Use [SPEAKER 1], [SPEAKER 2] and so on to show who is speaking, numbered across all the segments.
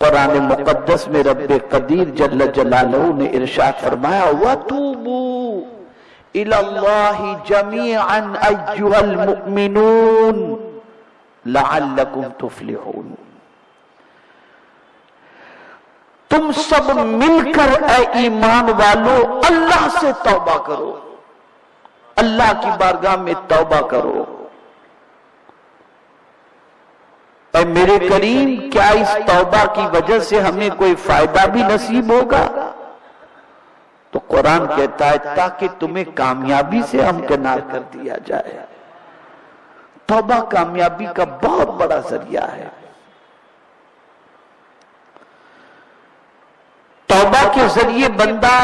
[SPEAKER 1] قرآن مقدس میں رب قدیر جل جلالہ نے ارشاد فرمایا وَتُوبُوا إِلَى اللَّهِ جَمِيعًا أَيُّهَا الْمُؤْمِنُونَ لَعَلَّكُمْ تُفْلِحُونَ۔ تم سب مل کر اے ایمان والو اللہ سے توبہ کرو، اللہ کی بارگاہ میں توبہ کرو۔ اے میرے کریم، کیا اس توبہ کی وجہ سے ہمیں کوئی فائدہ بھی نصیب ہوگا؟ تو قرآن کہتا ہے تاکہ تمہیں کامیابی سے ہمکنار کر دیا جائے۔ توبہ کامیابی کا بہت بڑا ذریعہ ہے۔ توبہ کے ذریعے بندہ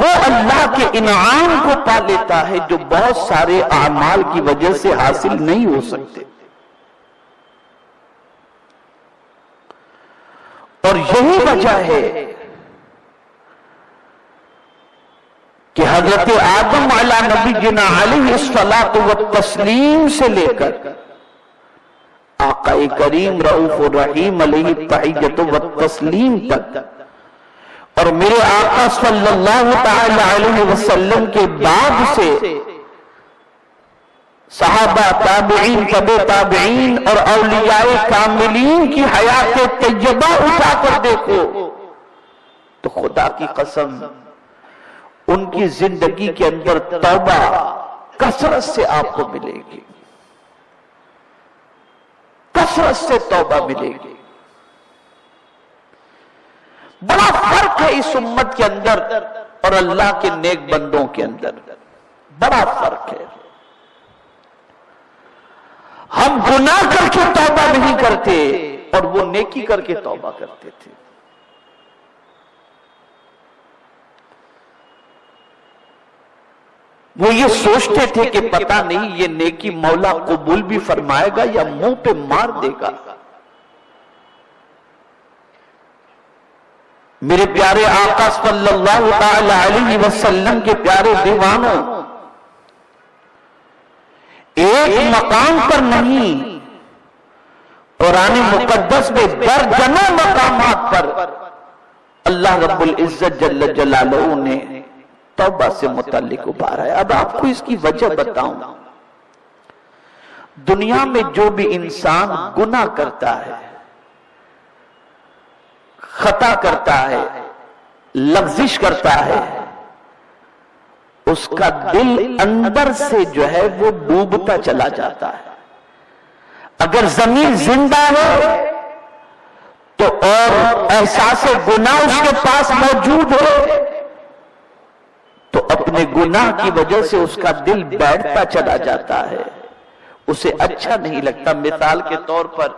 [SPEAKER 1] وہ اللہ کے انعام کو پا لیتا ہے جو بہت سارے اعمال کی وجہ سے حاصل نہیں ہو سکتے۔ اور یہی وجہ ہے کہ حضرت آدم علی نبینا علیہ الصلاۃ والتسلیم سے لے کر آقا کریم رؤوف الرحیم علیہ التحیۃ والتسلیم تک، اور میرے آقا صلی اللہ تعالی علیہ وسلم کے بعد سے صحابہ، تابعین، تبع تابعین اور اولیاء کاملین کی حیات طیبہ اٹھا کر دیکھو تو خدا کی قسم ان کی زندگی کے اندر توبہ کثرت سے آپ کو ملے گی، کثرت سے توبہ ملے گی۔ بڑا فرق ہے اس امت کے اندر اور اللہ کے نیک بندوں کے اندر، بڑا فرق ہے۔ ہم گناہ کر کے توبہ نہیں کرتے اور وہ نیکی کر کے توبہ کرتے تھے۔ وہ یہ سوچتے تھے کہ پتہ نہیں یہ نیکی مولا قبول بھی فرمائے گا یا منہ پہ مار دے گا۔ میرے پیارے آقا صلی اللہ تعالی علیہ وسلم کے پیارے دیوانوں، ایک مقام پر نہیں، قرآن مقدس میں درجنوں مقامات پر اللہ رب العزت جل جلالہ نے توبہ سے متعلق ابھارا ہے۔ اب آپ کو اس کی وجہ بتاؤں۔ دنیا میں جو بھی انسان گناہ کرتا ہے، خطا کرتا ہے، لغزش کرتا ہے، اس کا دل اندر سے جو ہے وہ ڈوبتا چلا جاتا ہے۔ اگر زمین زندہ ہے تو اور احساس گناہ اس کے پاس موجود ہے تو اپنے گناہ کی وجہ سے اس کا دل بیٹھتا چلا جاتا ہے، اسے اچھا نہیں لگتا۔ مثال کے طور پر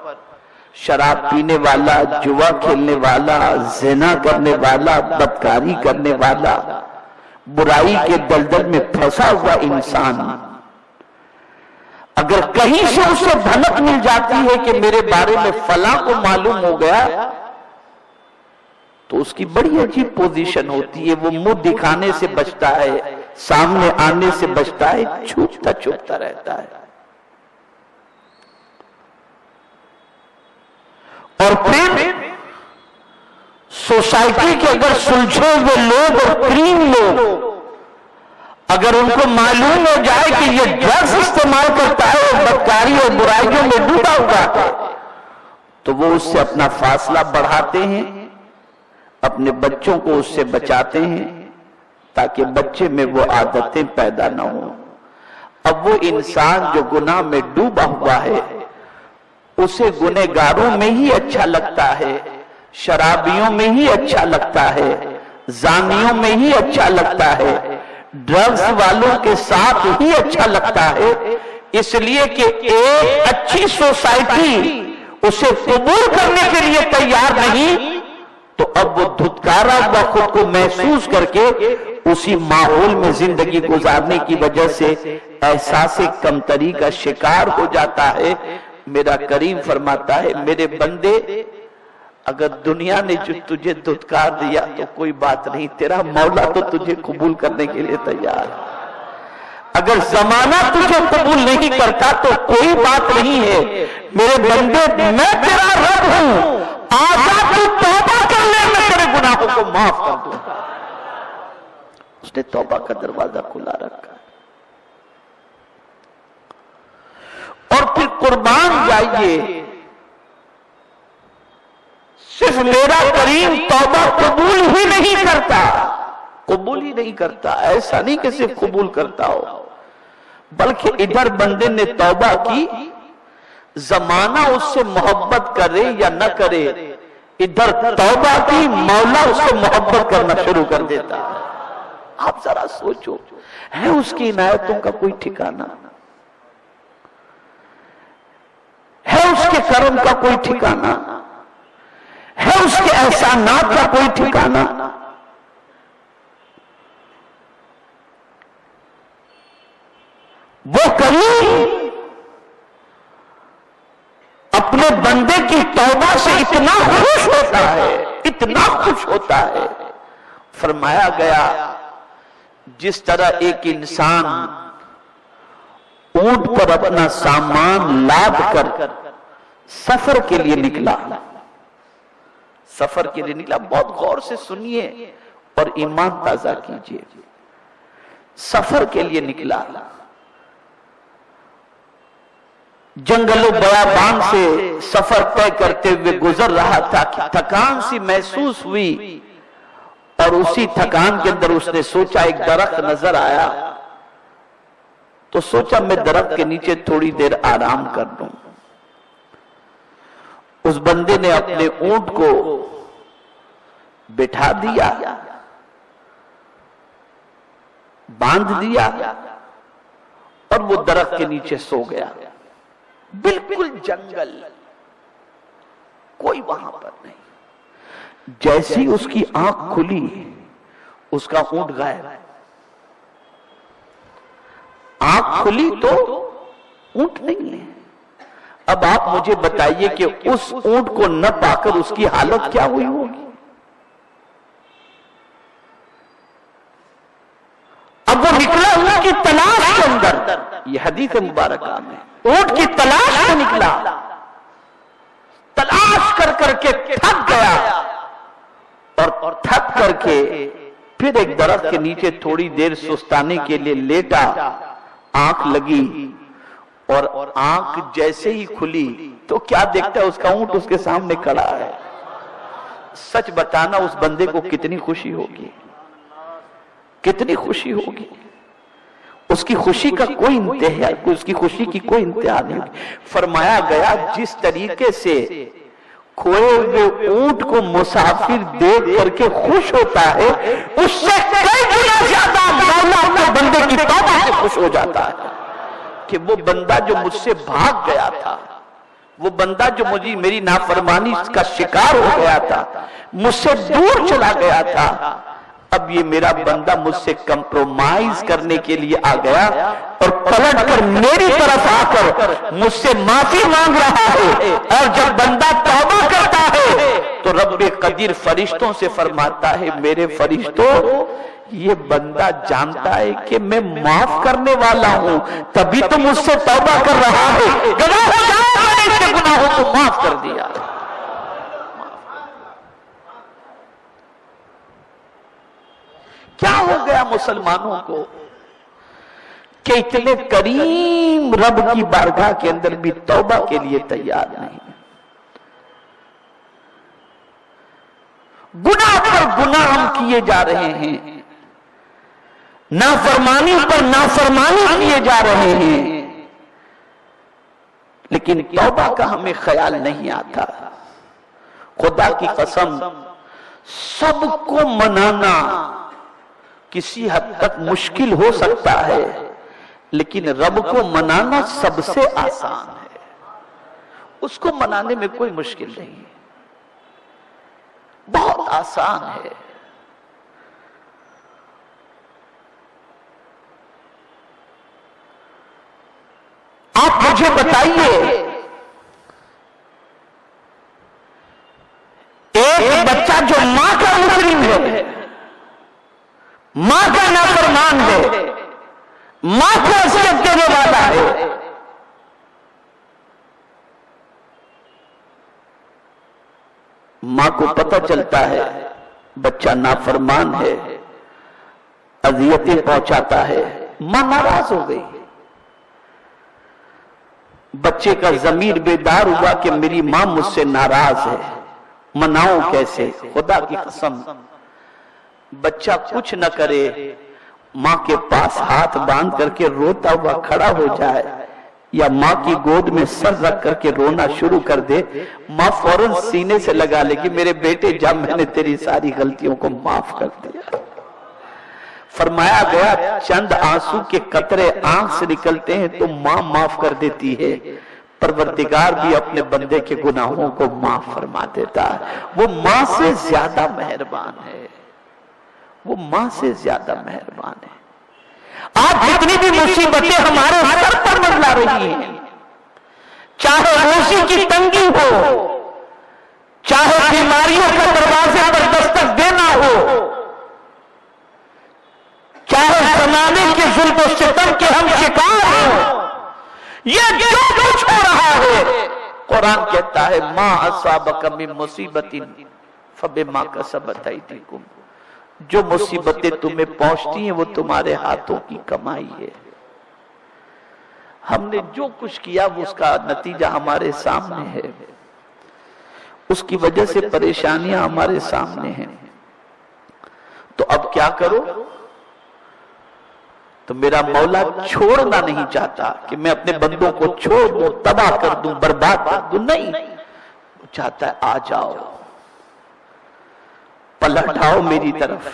[SPEAKER 1] شراب پینے والا، جوا کھیلنے والا، زنا کرنے والا، بدکاری کرنے والا، برائی کے دلدل میں پھنسا ہوا انسان، اگر کہیں سے اسے بھنک مل جاتی ہے کہ میرے بارے میں فلاں کو معلوم ہو گیا تو اس کی بڑی عجیب پوزیشن ہوتی ہے۔ وہ منہ دکھانے سے بچتا ہے، سامنے آنے سے بچتا ہے، چھپتا چھپتا رہتا ہے۔ اور پھر سوسائٹی کے اگر سلجھے ہوئے لوگ اور کریم لوگ اگر ان کو معلوم ہو جائے کہ یہ ڈرگز استعمال کرتا ہے اور بدکاری اور برائیوں میں ڈوبا ہوا ہے تو وہ اس سے اپنا فاصلہ بڑھاتے ہیں، اپنے بچوں کو اس سے بچاتے ہیں تاکہ بچے میں وہ عادتیں پیدا نہ ہوں۔ اب وہ انسان جو گناہ میں ڈوبا ہوا ہے اسے گنہگاروں میں ہی اچھا لگتا ہے، شرابیوں میں ہی اچھا لگتا ہے، زانیوں میں ہی اچھا لگتا ہے، ڈرگز والوں کے ساتھ ہی اچھا لگتا ہے، اس لیے کہ ایک اچھی سوسائٹی اسے قبول کرنے کے لیے تیار نہیں تو اب وہ دھتکارا ہوا خود کو محسوس کر کے اسی ماحول میں زندگی گزارنے کی وجہ سے احساس کمتری کا شکار ہو جاتا ہے۔ میرا کریم فرماتا ہے میرے بندے اگر دنیا نے جو تجھے دھتکار دیا تو کوئی بات نہیں، تیرا مولا تو تجھے قبول کرنے کے لیے تیار ہے۔ اگر زمانہ تجھے قبول نہیں کرتا تو کوئی بات نہیں ہے، میرے بندے میں تیرا رب ہوں، معاف کر دوں گا. اس نے توبہ کا دروازہ کھلا رکھا. اور پھر قربان جائیے، صرف میرا کریم توبہ قبول ہی نہیں کرتا، قبول ہی نہیں کرتا. ایسا نہیں کہ صرف قبول کرتا ہو، بلکہ ادھر بندے نے توبہ کی، زمانہ اس سے محبت کرے یا نہ کرے، ادھر توبہ کی، مولا اس سے محبت کرنا شروع کر دیتا. آپ ذرا سوچو، ہے اس کی عنایتوں کا کوئی ٹھکانہ؟ ہے اس کے کرم کا کوئی ٹھکانہ؟ ہے اس کے احسانات کا کوئی ٹھکانہ؟ وہ کریم اپنے بندے کی توبہ سے اتنا خوش ہوتا ہے، اتنا خوش ہوتا ہے. فرمایا گیا جس طرح ایک انسان اونٹ پر اپنا سامان لاد کر سفر کے لیے نکلا، سفر کے لیے نکلا. بہت غور سے سنیے اور ایمان تازہ کیجئے. سفر کے لیے نکلا، جنگل و بیابان سے سفر طے کرتے ہوئے گزر رہا تھا کہ تھکان سی محسوس ہوئی، اور اسی تھکان کے اندر اس نے سوچا ایک درخت نظر آیا، تو سوچا میں درخت کے نیچے تھوڑی دیر آرام کر لوں. اس بندے نے اپنے اونٹ کو بٹھا دیا، باندھ دیا، اور وہ درخت کے نیچے سو گیا. بالکل جنگل، کوئی وہاں پر نہیں. جیسی اس کی آنکھ کھلی، اس کا اونٹ غائب. آنکھ کھلی تو اونٹ نہیں ہے. اب آپ مجھے بتائیے کہ اس اونٹ کو نہ پا کر اس کی حالت کیا ہوئی ہوگی؟ اب وہ نکلا اونٹ کی تلاش کے اندر. یہ حدیث مبارکہ میں اونٹ کی تلاش میں نکلا، تلاش کر کر کے تھک گیا، اور تھک کر کے پھر ایک درخت کے نیچے تھوڑی دیر سستانے کے لیے لیٹا. آنکھ لگی، اور آنکھ جیسے ہی کھلی تو کیا دیکھتا ہے؟ اس کا اونٹ اس کے سامنے کھڑا ہے. سچ بتانا اس بندے کو کتنی خوشی ہوگی، کتنی خوشی ہوگی. اس کی خوشی کا کوئی انتہا، اس کی خوشی کی کوئی انتہا نہیں ہوگی. فرمایا گیا جس طریقے سے کھوئے ہوئے اونٹ کو مسافر دیکھ کر کے خوش ہوتا ہے، اس سے کئی گنا زیادہ مولا اپنے بندے کی توبہ سے خوش ہو جاتا ہے کہ وہ بندہ جو مجھ سے بھاگ گیا تھا، وہ بندہ جو مجھے میری نافرمانی کا شکار ہو گیا تھا، مجھ سے دور چلا گیا تھا، اب یہ میرا بندہ مجھ سے کمپرومائز کرنے کے لیے آ گیا، اور پلٹ کر میری طرف آ کر مجھ سے معافی مانگ رہا ہے. اور جب بندہ توبہ کرتا ہے تو رب قدیر فرشتوں سے فرماتا ہے میرے فرشتوں، یہ بندہ جانتا ہے کہ میں معاف کرنے والا ہوں، تبھی تو مجھ سے توبہ کر رہا ہے. گواہ ہو جاؤ میں نے اس کے گناہوں کو معاف کر دیا. کیا ہو گیا مسلمانوں کو کہ اتنے کریم رب کی بارگاہ کے اندر بھی توبہ کے لیے تیار نہیں؟ گناہ پر گناہ ہم کیے جا رہے ہیں، نافرمانی پر نافرمانی کیے جا رہے ہیں، لیکن توبہ کا ہمیں خیال نہیں آتا. خدا کی قسم سب کو منانا کسی حد تک مشکل ہو سکتا ہے، لیکن رب کو منانا سب سے آسان ہے. اس کو منانے میں کوئی مشکل نہیں ہے، بہت آسان ہے. آپ مجھے بتائیے، ایک بچہ جو ماں کا مجرم ہے، ماں کا نافرمان ہے، ماں کو اذیت دینے والا ہے، ماں کو پتہ چلتا ہے بچہ نافرمان ہے، اذیتیں پہنچاتا ہے، ماں ناراض ہو گئی. بچے کا ضمیر بیدار ہوا کہ میری ماں مجھ سے ناراض ہے، مناؤں کیسے؟ خدا کی قسم بچہ کچھ نہ کرے، ماں کے پاس ہاتھ باندھ کر کے روتا ہوا کھڑا ہو جائے یا ماں کی گود میں سر رکھ کر کے رونا شروع کر دے، ماں فوراً سینے سے لگا لے گی میرے بیٹے جا میں نے تیری ساری غلطیوں کو معاف کر دیا. فرمایا گیا چند آنسو کے قطرے آنکھ سے نکلتے ہیں تو ماں معاف کر دیتی ہے، پروردگار بھی اپنے بندے کے گناہوں کو معاف فرما دیتا ہے. وہ ماں سے زیادہ مہربان ہے، وہ ماں سے زیادہ مہربان ہے. آج جتنی بھی مصیبتیں ہمارے سر پر منڈلا رہی ہیں، چاہے روزی کی تنگی ہو، چاہے بیماریوں کا دروازے پر دستک دینا ہو، چاہے زمانے کے ظلم و ستم کے ہم شکار ہوں، یہ جو کچھ ہو رہا ہے قرآن کہتا ہے ما اصابک من مصیبت فبما کسبت ایدیکم، جو مصیبتیں تمہیں پہنچتی ہیں وہ تمہارے ہاتھوں کی کمائی ہے. ہم نے جو کچھ کیا وہ اس کا نتیجہ ہمارے سامنے ہے، اس کی وجہ سے پریشانیاں ہمارے سامنے ہیں. تو اب کیا کرو؟ تو میرا مولا چھوڑنا نہیں چاہتا کہ میں اپنے بندوں کو چھوڑ دوں، تباہ کر دوں، برباد کر دوں، نہیں، وہ چاہتا ہے آ جاؤ، پلٹ آؤ میری طرف.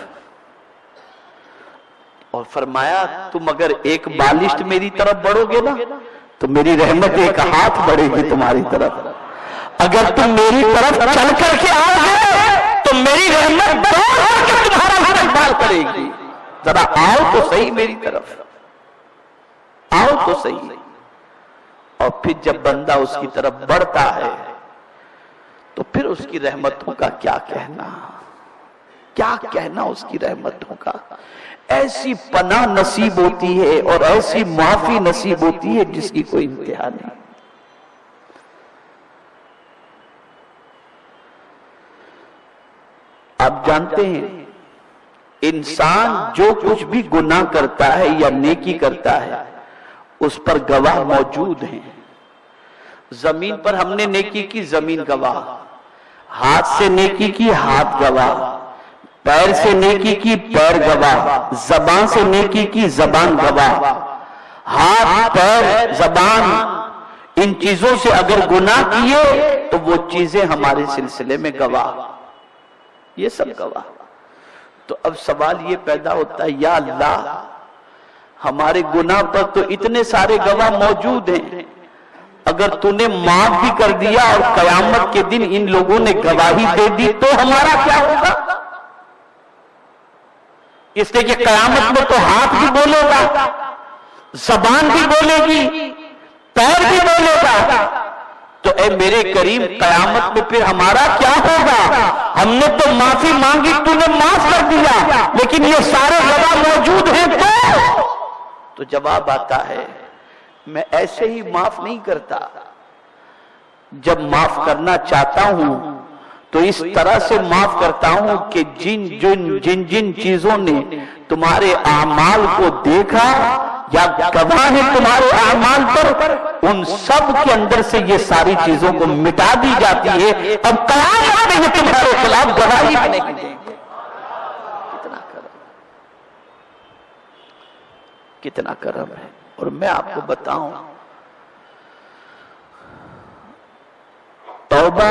[SPEAKER 1] اور فرمایا تم اگر ایک بالشت میری طرف بڑھو گے نا تو میری رحمت ایک ہاتھ بڑھے گی تمہاری طرف. اگر تم میری طرف چل کر کے آؤ گے تو میری رحمت دوڑ کر کے تمہارا استقبال کرے گی. ذرا آؤ تو صحیح میری طرف، آؤ تو صحیح. اور پھر جب بندہ اس کی طرف بڑھتا ہے تو پھر اس کی رحمتوں کا کیا کہنا، کیا کہنا اس کی رحمتوں کا. ایسی پناہ نصیب ہوتی ہے اور ایسی معافی نصیب ہوتی ہے جس کی کوئی انتہا نہیں. آپ جانتے ہیں انسان جو کچھ بھی گناہ کرتا ہے یا نیکی کرتا ہے اس پر گواہ موجود ہیں. زمین پر ہم نے نیکی کی، زمین گواہ، ہاتھ سے نیکی کی، ہاتھ گواہ، پیر سے نیکی کی، پیر گواہ، زبان سے نیکی کی، زبان گواہ. ہاتھ، پیر، زبان، ان چیزوں سے اگر گناہ کیے تو وہ چیزیں ہمارے سلسلے میں گواہ، یہ سب گواہ. تو اب سوال یہ پیدا ہوتا ہے یا اللہ ہمارے گناہ پر تو اتنے سارے گواہ موجود ہیں، اگر تو نے معاف بھی کر دیا اور قیامت کے دن ان لوگوں نے گواہی دے دی تو ہمارا کیا ہوگا؟ اس لیے کہ قیامت میں تو ہاتھ بھی بولے گا، زبان بھی بولے گی، پیر بھی بولے گا. تو اے میرے کریم قیامت میں پھر ہمارا کیا ہوگا؟ ہم نے تو معافی مانگی، تو نے معاف کر دیا، لیکن یہ سارے گواہ موجود ہیں تو جواب آتا ہے میں ایسے ہی معاف نہیں کرتا. جب معاف کرنا چاہتا ہوں تو اس طرح سے معاف کرتا ہوں کہ جن چیزوں نے تمہارے اعمال کو دیکھا یا گواہ ہے تمہارے اعمال پر، ان سب کے اندر سے یہ ساری چیزوں کو مٹا دی جاتی ہے. اب قیامت میں یہ تمہارے خلاف گواہی نہیں دیں گے. کتنا کرم ہے. اور میں آپ کو بتاؤں توبہ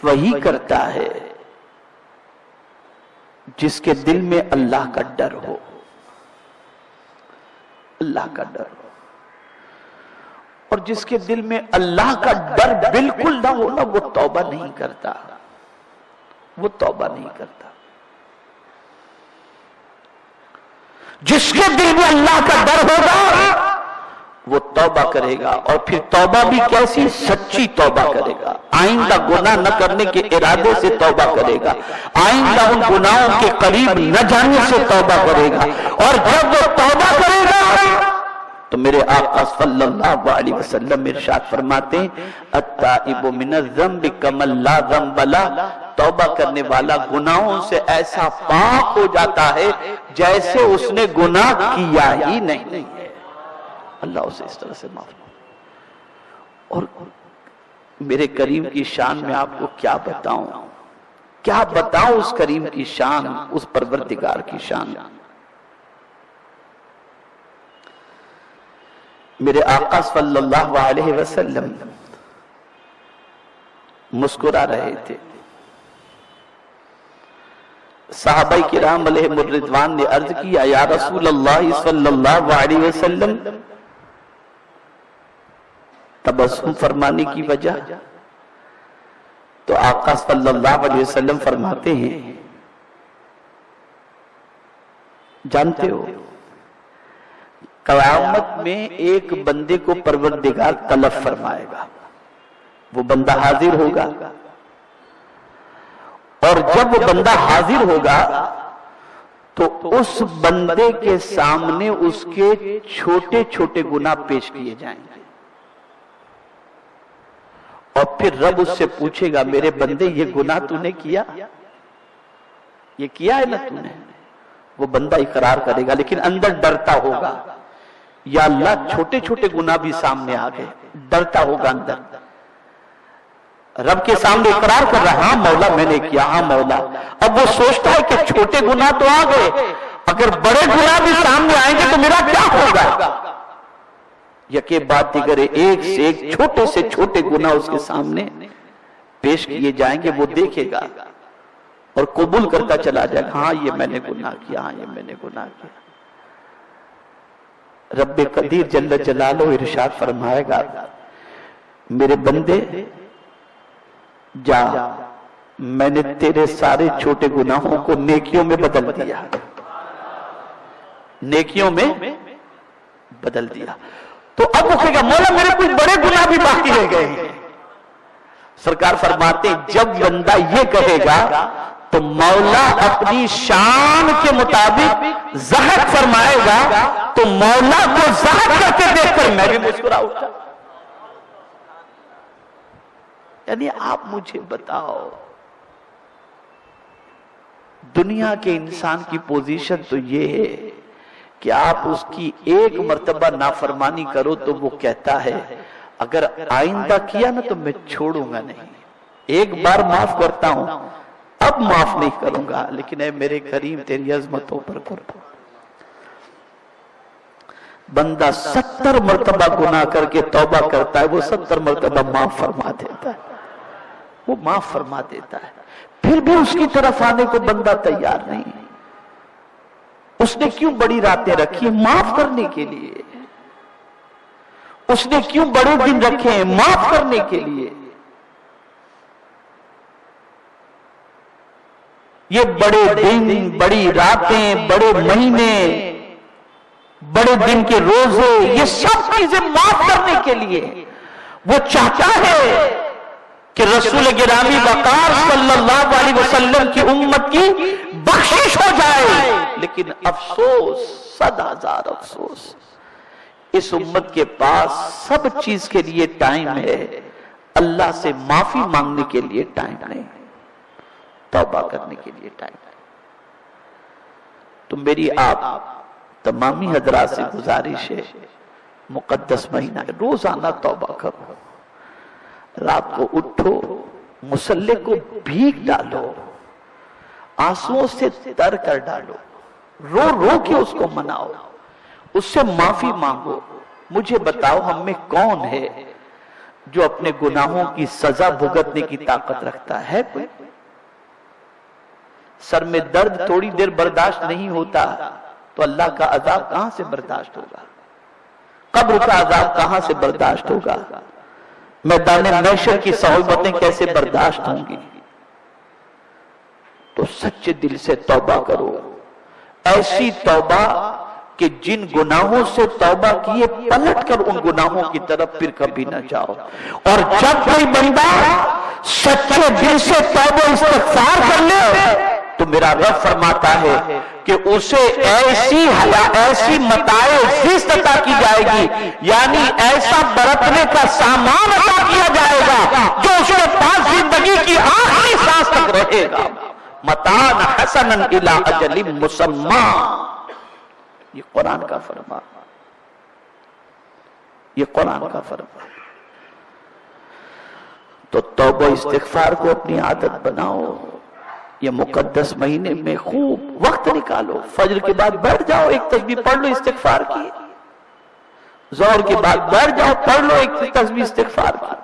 [SPEAKER 1] وہی کرتا ہے جس کے دل میں اللہ کا ڈر ہو، اللہ کا ڈر ہو. اور جس کے دل میں اللہ کا ڈر بالکل نہ ہو نا وہ توبہ نہیں کرتا، وہ توبہ نہیں کرتا. جس کے دل میں اللہ کا ڈر ہوگا وہ توبہ کرے گا، اور پھر توبہ بھی کیسی؟ سچی توبہ کرے گا. آئندہ گناہ نہ کرنے کے ارادے سے توبہ کرے گا، آئندہ ان گناہوں کے قریب نہ جانے سے توبہ کرے گا. اور جب وہ توبہ کرے گا تو میرے آقا صلی اللہ علیہ وسلم ارشاد فرماتے ہیں التائب من الذنب کمن لا ذنب له، توبہ کرنے والا گناہوں سے ایسا پاک ہو جاتا ہے جیسے اس نے گناہ کیا ہی نہیں ہے. اللہ اسے اس طرح سے معاف. اور میرے کریم کی شان میں آپ کو کیا بتاؤں اس کریم کی شان، اس پروردگار کی شان. میرے آقا صلی اللہ علیہ وسلم مسکرا رہے تھے. صحابہ کرام علیہم الرضوان نے عرض کیا یا رسول اللہ صلی اللہ علیہ وسلم تبسم فرمانے کی وجہ؟ تو آقا صلی اللہ علیہ وسلم فرماتے ہیں جانتے ہو قیامت میں ایک بندے کو پروردگار طلب فرمائے گا، وہ بندہ حاضر ہوگا، اور جب وہ بندہ حاضر ہوگا تو اس بندے کے سامنے اس کے چھوٹے چھوٹے گناہ پیش کیے جائیں گے، اور پھر رب اس سے پوچھے گا میرے بندے یہ گناہ تو نے کیا، یہ کیا ہے نا تو نے؟ وہ بندہ اقرار کرے گا لیکن اندر ڈرتا ہوگا، یا اللہ چھوٹے چھوٹے گناہ بھی سامنے آ گئے، ڈرتا ہوگا اندر. رب کے سامنے اقرار کر رہا ہاں مولا میں نے کیا، ہاں مولا. اب وہ سوچتا ہے کہ چھوٹے گناہ تو آ گئے، اگر بڑے گناہ بھی سامنے آئیں گے تو میرا کیا ہوگا؟ یکے بعد دیگر ایک سے ایک چھوٹے سے چھوٹے گناہ اس کے سامنے پیش کیے جائیں گے. وہ دیکھے گا اور قبول کرتا چلا جائے گا ہاں یہ میں نے گناہ کیا، ہاں یہ میں نے گناہ کیا. رب قدیر جل جلالہ ارشاد فرمائے گا میرے بندے جا، میں نے تیرے سارے چھوٹے گناہوں کو نیکیوں میں بدل دیا، نیکیوں میں بدل دیا. تو اب وہ کہے گا مولا میرے کچھ بڑے گناہ بھی باقی رہ گئے ہیں. سرکار فرماتے ہیں جب بندہ یہ کہے گا تو مولا اپنی شان کے مطابق ضحک فرمائے گا، تو مولا کو ضحک کرتے دیکھ کر میں بھی مسکرا اٹھا. یعنی آپ مجھے بتاؤ دنیا کے انسان کی پوزیشن تو یہ ہے کہ آپ اس کی ایک مرتبہ نافرمانی کرو تو وہ کہتا ہے اگر آئندہ کیا نا تو میں چھوڑوں گا نہیں، ایک بار معاف کرتا ہوں اب معاف نہیں کروں گا. لیکن اے میرے کریم تیری عظمتوں پر کرو. بندہ 70 مرتبہ گناہ کر کے توبہ کرتا ہے، وہ 70 مرتبہ معاف فرما دیتا ہے، وہ معاف فرما دیتا ہے. پھر بھی اس کی طرف آنے کو بندہ تیار نہیں. اس نے کیوں بڑی راتیں رکھی؟ معاف کرنے کے لیے. اس نے کیوں بڑے دن رکھے ہیں؟ معاف کرنے کے لیے. یہ بڑے دن، بڑی راتیں، بڑے مہینے، بڑے دن کے روزے، یہ سب چیزیں معاف کرنے کے لیے. وہ چاہتا ہے کہ رسول گرامی وقار صلی اللہ علیہ وسلم کی امت کی بخشش ہو جائے. لیکن افسوس، 100,000 افسوس، اس امت کے پاس سب چیز کے لیے ٹائم ہے، اللہ سے معافی مانگنے کے لیے ٹائم نہیں، توبہ کرنے کے لیے ٹائم نہیں. تو میری آپ تمامی حضرات سے گزارش ہے مقدس مہینہ روزانہ توبہ کرو. رات کو اٹھو، مصلی کو بھیگ ڈالو، آنسوؤں سے تر کر ڈالو، رو رو کے اس کو مناؤ، اس سے معافی مانگو. مجھے بتاؤ ہم میں کون ہے جو اپنے گناہوں کی سزا بھگتنے کی طاقت رکھتا ہے؟ کوئی؟ سر میں درد تھوڑی دیر برداشت نہیں ہوتا تو اللہ کا عذاب کہاں سے برداشت ہوگا؟ قبر کا عذاب کہاں سے برداشت ہوگا؟ میدان محشر کی صعوبتیں کیسے برداشت ہوں گی؟ تو سچے دل سے توبہ کرو، ایسی توبہ کہ جن گناہوں سے توبہ کیے پلٹ کر ان گناہوں کی طرف پھر کبھی نہ جاؤ. اور جب کوئی بندہ سچے دل سے توبہ استغفار کر لے تو میرا رب فرماتا ہے کہ اسے ایسی متاع زیست عطا کی جائے گی، یعنی ایسا برتنے کا سامان عطا کیا جائے گا جو اس کے پاس زندگی کی آخری سانس تک تک رہے گا، متاعً حسنًا الی اجل مسمى۔ یہ قرآن کا فرمان، یہ قرآن کا فرمان۔ تو توبہ استغفار کو اپنی عادت بناؤ، یہ مقدس مہینے میں خوب وقت نکالو، فجر کے بعد بیٹھ جاؤ، ایک تسبیح پڑھ لو استغفار کی، ظہر کے بعد بیٹھ جاؤ، پڑھ لو ایک تسبیح استغفار کی،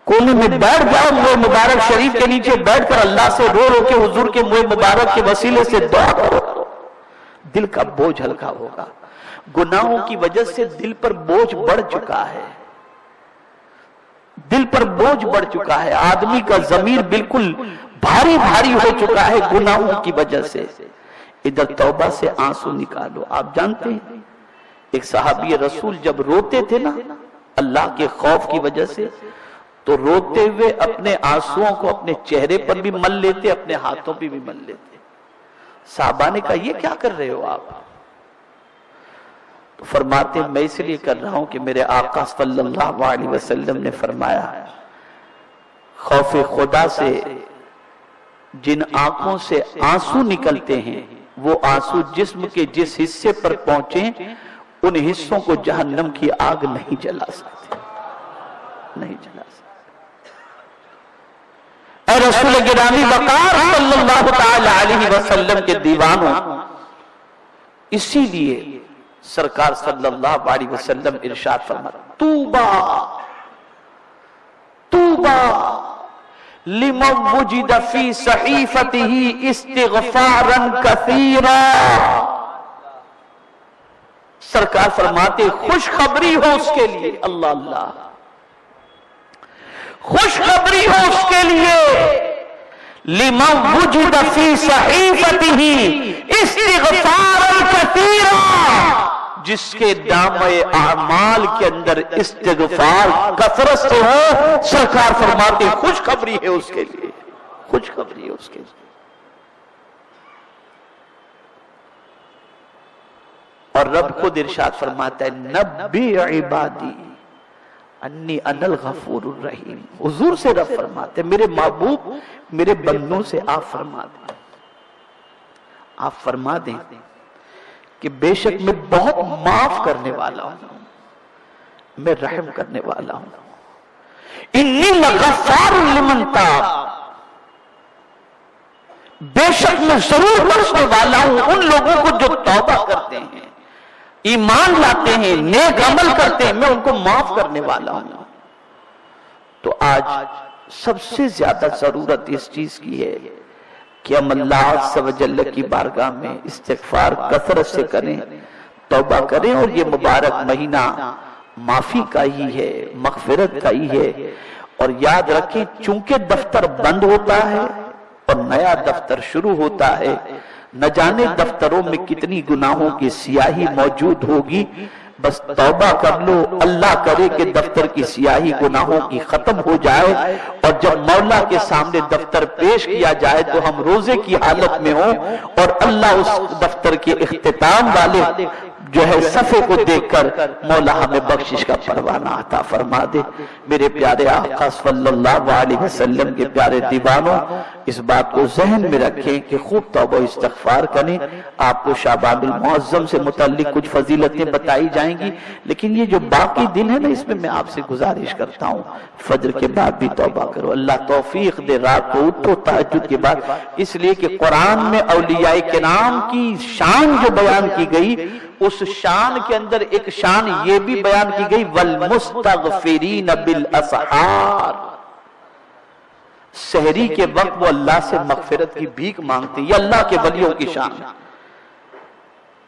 [SPEAKER 1] کونے میں بیٹھ جاؤ، منہ مبارک شریف کے نیچے بیٹھ کر اللہ سے رو رو کے حضور کے منہ مبارک کے وسیلے سے دعا کرو، دل کا بوجھ ہلکا ہوگا۔ گناہوں کی وجہ سے دل پر بوجھ بڑھ چکا ہے، دل پر بوجھ بڑھ چکا ہے، آدمی کا ضمیر بالکل بھاری بھاری ہو چکا ہے گناہوں کی وجہ سے۔ ادھر توبہ سے آنسو نکالو۔ آپ جانتے ہیں ایک صحابی رسول جب روتے تھے نا اللہ کے خوف کی وجہ سے، تو روتے ہوئے اپنے آنسوؤں کو اپنے چہرے پر بھی مل لیتے، اپنے ہاتھوں پہ بھی مل لیتے۔ صحابہ نے کہا یہ کیا کر رہے ہو آپ؟ تو فرماتے ہیں میں اس لیے کر رہا ہوں کہ میرے آقا صلی اللہ علیہ وسلم نے فرمایا خوف خدا سے جن آنکھوں سے آنسو نکلتے ہیں وہ آنسو جسم کے جس حصے پر پہنچیں ان حصوں کو جہنم کی آگ نہیں جلا سکتے، نہیں جلا سکتے۔ اے رسول گرامی وقار صلی اللہ تعالی علیہ وسلم کے دیوانوں، اسی لیے سرکار صلی اللہ علیہ وسلم ارشاد فرماتے توبہ توبہ لمن وجد فی صحیفته استغفارا کثیرا۔ سرکار فرماتے خوشخبری ہو اس کے لیے، اللہ اللہ، خوشخبری ہو اس کے لیے لمن وجد فی صحیفته استغفارا کثیرا، جس کے نامہ اعمال کے اندر استغفار کثرت سے ہو، سرکار فرماتے خوشخبری ہے اس کے لیے، خوشخبری ہے اس کے لیے۔ اور رب خود ارشاد فرماتا ہے نبی عبادی انی انا الغفور الرحیم۔ حضور سے رب فرماتے ہیں میرے محبوب میرے بندوں سے آپ فرما دیں کہ بے شک میں بہت معاف کرنے والا ہوں، میں رحم کرنے والا ہوں۔ انی لغفار لمن تاب، بے شک میں ضرور بخشنے والا ہوں ان لوگوں کو جو توبہ کرتے ہیں، ایمان لاتے ہیں، نیک عمل کرتے ہیں، میں ان کو معاف کرنے والا ہوں۔ تو آج سب سے زیادہ ضرورت اس چیز کی ہے کہ ہم اللہ عز و جل کی بارگاہ میں استغفار کثرت سے کریں، توبہ کریں، اور یہ مبارک مہینہ معافی کا ہی ہے، مغفرت کا ہی ہے۔ اور یاد رکھیں چونکہ دفتر بند ہوتا ہے اور نیا دفتر شروع ہوتا ہے، نہ جانے دفتروں میں کتنی گناہوں کی سیاہی موجود ہوگی، بس توبہ کر لو، اللہ کرے کہ دفتر کی سیاہی گناہوں کی ختم ہو جائے، اور جب مولا کے سامنے دفتر پیش کیا جائے تو ہم روزے کی حالت میں ہوں، اور اللہ اس دفتر کے اختتام والے جو ہے صفحے کو دیکھ کر مولا ہمیں بخشش کا پروانہ عطا فرما دے۔ میرے پیارے آقا صلی اللہ علیہ وسلم کے پیارے دیوانوں، اس بات کو ذہن میں رکھیں کہ خوب توبہ استغفار کریں۔ آپ کو شعبان المعظم سے متعلق کچھ فضیلتیں بتائی جائیں گی، لیکن یہ جو باقی دن ہے نا اس میں آپ سے گزارش کرتا ہوں فجر کے بعد بھی توبہ کرو، اللہ توفیق دے، رات کو اٹھو تہجد کے بعد، اس لیے کہ قرآن میں اولیاء کرام کی شان جو بیان کی گئی اس شان کے اندر ایک شان یہ بھی بیان کی گئی والمستغفرین بالاسحار، سحری کے وقت وہ اللہ سے مغفرت کی بھیک مانگتے ہیں، یہ اللہ کے ولیوں کی شان ہے۔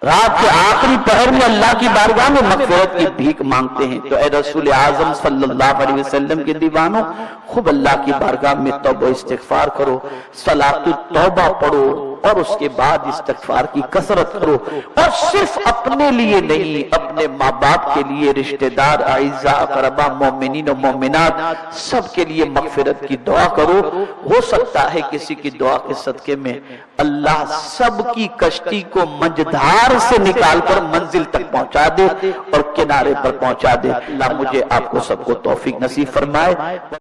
[SPEAKER 1] رات کے آخری پہر میں اللہ کی بارگاہ میں مغفرت کی بھیک مانگتے ہیں۔ تو اے رسول اعظم صلی اللہ علیہ وسلم کے دیوانوں، خوب اللہ کی بارگاہ میں توبہ استغفار کرو، صلاۃ التوبہ پڑھو، اور اس کے بعد استغفار کی کثرت کرو، اور صرف اپنے لیے نہیں، اپنے ماں باپ کے لیے، رشتہ دار، اعزاء، اقرباء، مومنین و مومنات سب کے لیے مغفرت کی دعا کرو۔ ہو سکتا ہے کسی کی دعا کے صدقے میں اللہ سب کی کشتی کو منجدھار سے نکال کر منزل تک پہنچا دے اور کنارے پر پہنچا دے۔ اللہ مجھے آپ کو سب کو توفیق نصیب فرمائے۔